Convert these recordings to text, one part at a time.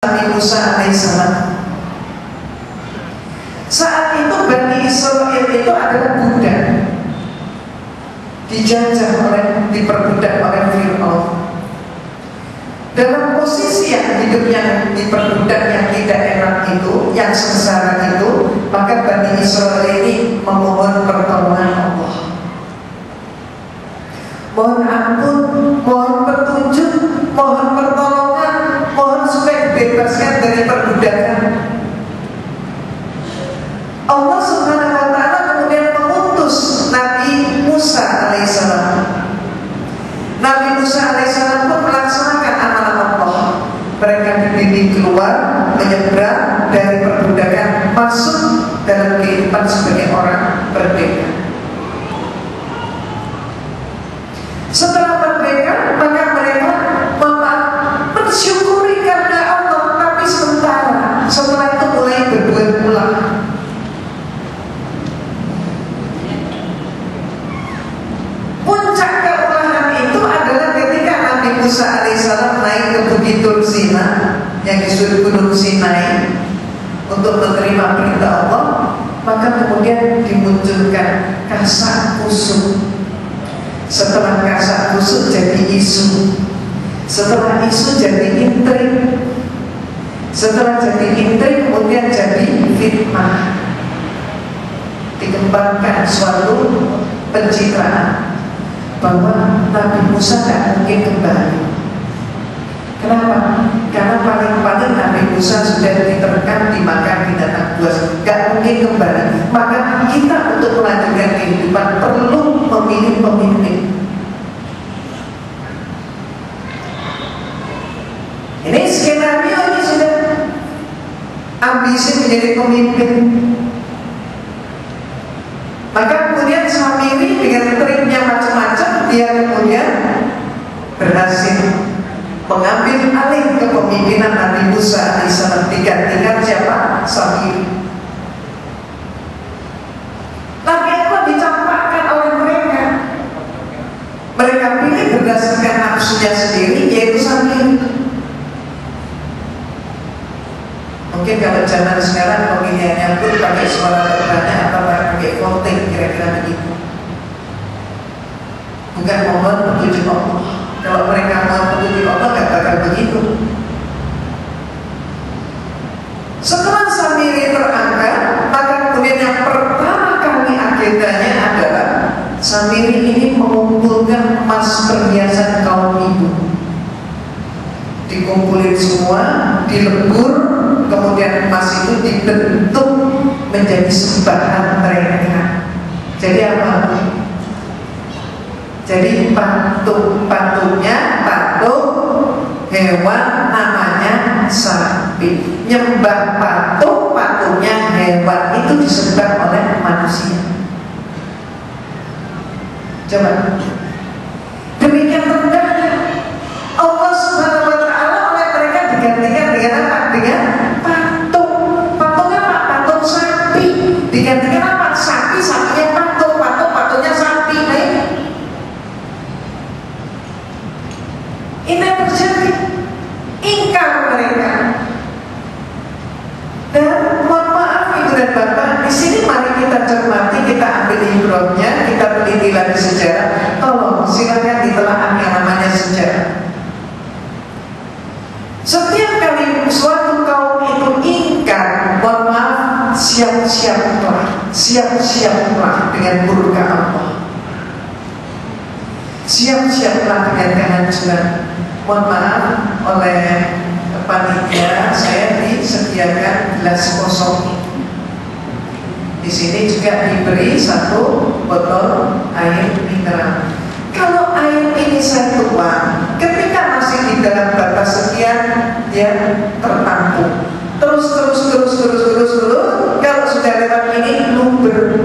Nabi Musa alaihissalam. Saat itu Bani Israel itu adalah budak, dijajah diperbudak oleh Fir'aun. Dalam posisi yang hidupnya diperbudak yang tidak enak itu, yang sengsara itu, maka Bani Israel ini memohon pertolongan Allah. Mohon ampun, mohon petunjuk, mohon pertolongan, mohon supaya dibebaskan dari perbudakan. Allah Subhanahu wa ta'ala kemudian mengutus Nabi Musa alaihissalam. Nabi Musa alaihissalam pun melaksanakan amanah Allah. Mereka dibimbing keluar, menyeberang dari perbudakan, masuk dalam kehidupan sebagai orang merdeka. Setelah merdeka, maka mereka mensyukuri karena Allah, tapi sementara. Setelah itu mulai berbuat ulah. Puncak keulahan itu adalah ketika Nabi Musa alaihissalam naik ke Bukit Tur Sina, yang disebut Gunung Sinai, untuk menerima perintah Allah. Maka kemudian dimunculkan kasak kusuk. Setelah kasak kusuk jadi isu. Setelah isu jadi intrik. Setelah jadi intrik kemudian jadi fitnah. Dikembangkan suatu pencitraan bahwa Nabi Musa tidak mungkin kembali. Kenapa? Karena paling-paling Nabi Musa sudah diterkam dimakan binatang buas, gak mungkin kembali. Maka kita untuk melanjutkan kehidupan perlu memilih pemimpin. Ini skenario ini sudah ambisi menjadi pemimpin. Maka kemudian Samiri dengan triknya macam-macam, dia kemudian berhasil mengambil alih kepemimpinan Nabi Musa alaihissalam, digantikan siapa? Samiri. Tapi apa dicampakkan oleh mereka? Mereka pilih berdasarkan nafsunya sendiri, yaitu Samiri. Mungkin kalau zaman sekarang pemilihannya pun pakai suara terbanyak atau pakai voting, kira-kira begitu. Bukan mohon petunjuk Allah. Kalau mereka mohon petunjuk Allah gak bakal begitu. Setelah Samiri terangkat, maka kemudian yang pertama kali agendanya adalah Samiri ini mengumpulkan emas perhiasan kaum ibu. Dikumpulin semua, dilebur, kemudian emas itu dibentuk menjadi sembahan mereka. Jadi apa? Jadi patungnya patung hewan namanya sapi. Nyembah patungnya hewan itu disembah oleh manusia. Coba. Demikian rendahnya Allah Subhanahu wa ta'ala oleh mereka digantikan dengan apa? Dengan patung. Patungnya apa? Patung sapi. Digantikan apa? Sapinya patung. Patungnya sapi. Ini yang terjadi. Ingkar mereka. Dan mohon maaf ibu dan bapak, di sini mari kita cermati, kita ambil ibrahnya, kita teliti lagi sejarah. Tolong silakan ditelaah yang namanya sejarah. Setiap kali suatu kaum itu ingkar, mohon maaf, siap-siaplah dengan murka Allah. Siap-siaplah dengan kehancuran. Mohon maaf, oleh panitia saya disediakan gelas kosong. Di sini juga diberi satu botol air mineral. Kalau air ini saya tuang, ketika masih di dalam batas sekian, dia tertampung. Terus, kalau sudah lewat ini, luber.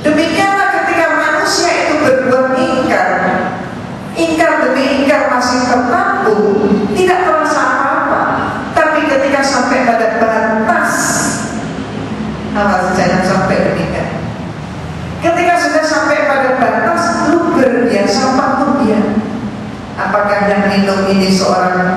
Demikianlah ketika manusia itu berbuat ingkar demi ingkar masih tertampung, tidak terasa apa-apa. Tapi ketika sampai pada batas, awas jangan sampai demikian. Ketika sudah sampai pada batas, luber dia, sampah dia. Apakah yang minum ini seorang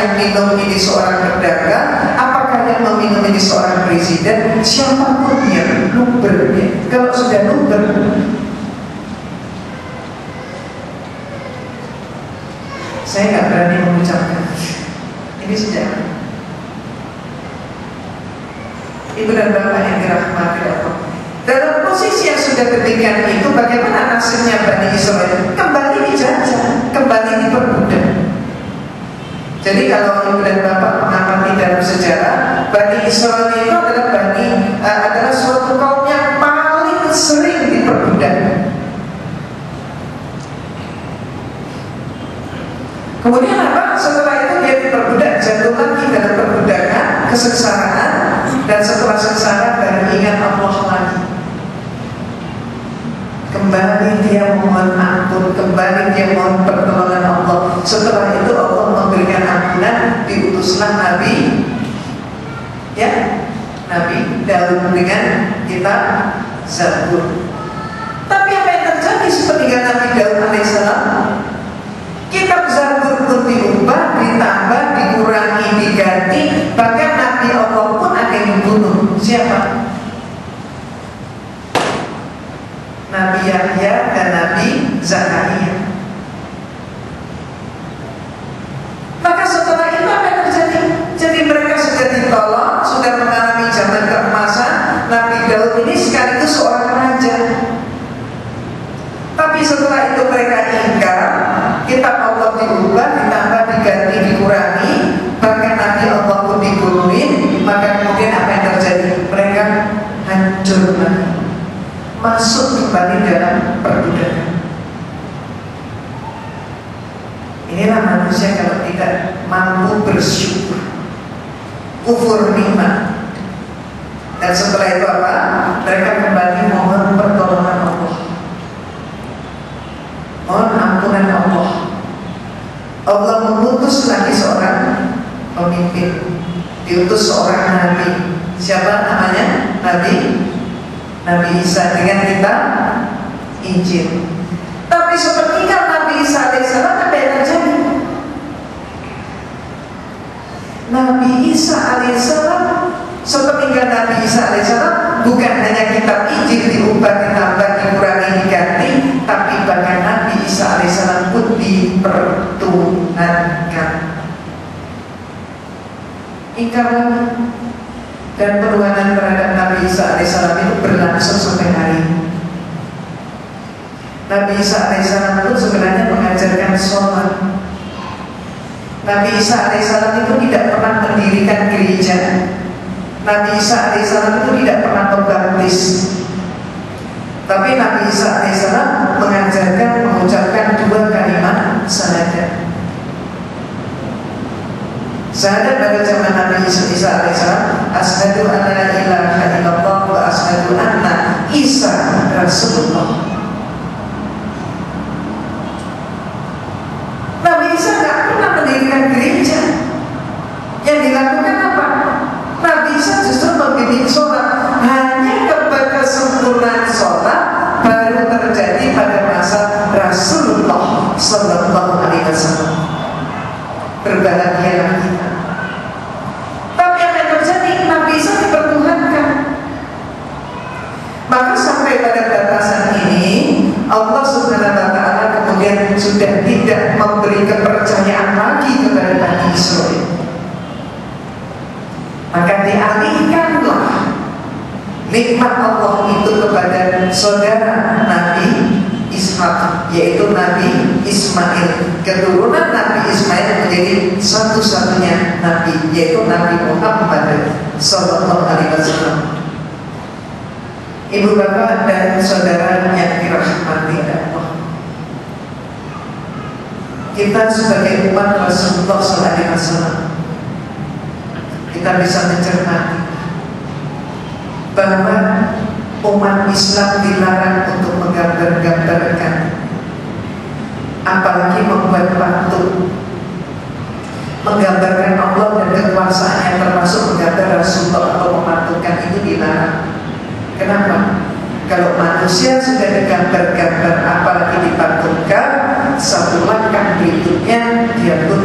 yang minum ini seorang pedagang, apakah yang meminum ini seorang presiden, siapapun dia, lubernya. Kalau sudah luber, saya nggak berani mengucapkan. Ini sejarah. Ibu dan bapak yang dirahmati Allah, dalam posisi yang sudah demikian itu, bagaimana nasibnya Bani Israel? Kembali dijajah, kembali diperbudak. Jadi kalau ibu dan bapak mengamati dalam sejarah, Bani Israel itu adalah suatu kaum yang paling sering diperbudak. Kemudian apa? Setelah itu dia diperbudak, jatuh lagi dalam perbudakan, kesengsaraan, dan setelah sengsara baru ingat Allah lagi. Kembali dia mohon ampun, kembali dia mohon pertolongan Allah. Setelah itu Allah memberikan ampunan, diutuslah Nabi, ya, Nabi Daud dengan kitab Zabur. Tapi apa yang terjadi sepeninggal Nabi Daud alaihissalam? Kitab Zabur pun diubah, ditambah, dikurangi, diganti. Bahkan Nabi Allah pun ada yang dibunuh. Siapa? Nabi Yahya dan Nabi Zakaria. Maka setelah itu apa yang terjadi? Jadi mereka sudah ditolong, sudah mengalami zaman keemasan. Nabi Daud ini sekaligus seorang raja. Tapi setelah itu mereka ingkar, kitab Allah diubah, ditambah, diganti, dikurangi, bahkan Nabi Allah pun dibunuhin. Maka kemudian apa yang terjadi? Mereka hancur lagi, masuk kembali dalam perbudakan. Inilah manusia kalau tidak mampu bersyukur, kufur nikmat. Dan setelah itu apa? Mereka kembali mohon pertolongan Allah, mohon ampunan Allah. Allah mengutus lagi seorang pemimpin, diutus seorang nabi. Siapa namanya? Nabi Isa dengan kitab Injil. Tapi sepeninggal Nabi Isa alaihissalam, apa yang terjadi? Nabi Isa alaihissalam, sepeninggal Nabi Isa alaihissalam, bukan hanya kitab Injil diubah, ditambah, dikurangi, diganti, tapi bahkan Nabi Isa alaihissalam pun dipertunankan. Ingkar dan penuhanan terhadap Nabi Isa alaihissalam itu berlangsung sampai hari ini. Nabi Isa alaihissalam itu sebenarnya mengajarkan sholat. Nabi Isa alaihissalam itu tidak pernah mendirikan gereja. Nabi Isa alaihissalam itu tidak pernah membaptis. Tapi Nabi Isa alaihissalam mengajarkan, mengucapkan dua kalimat syahadat. Syahadat pada zaman Nabi Isa alaihissalam, asyhadu an la ilaha illallah wa asyhadu anna Isa Rasulullah. Nabi Isa tidak pernah mendirikan gereja. Yang dilakukan apa? Nabi Isa justru membimbing sholat. Hanya kesempurnaan sholat baru terjadi pada masa Rasulullah Sallallahu Alaihi Wasallam. Berbahagialah kita. Tapi apa yang terjadi? Nabi Isa dipertuhankan. Maka sampai pada batasan ini, Allah Subhanahu wa Ta'ala kemudian sudah tidak memberi kepercayaan lagi kepada Bani Israel. Maka dialihkanlah nikmat Allah itu kepada saudara Nabi Ishak, yaitu Nabi Ismail. Keturunan Nabi Ismail menjadi satu-satunya Nabi, yaitu Nabi Muhammad Sallallahu Alaihi Wasallam. Ibu bapak dan saudara yang dirahmati Allah, kita sebagai umat Rasulullah Sallallahu Alaihi Wasallam, kita bisa mencermati bahwa umat Islam dilarang untuk menggambar-gambarkan, apalagi membuat patung, menggambarkan Allah dan kekuasaannya, termasuk menggambar Rasulullah atau mematungkan, itu dilarang. Kenapa? Kalau manusia sudah digambar-gambar, apalagi dipatungkan, satu langkah berikutnya dia pun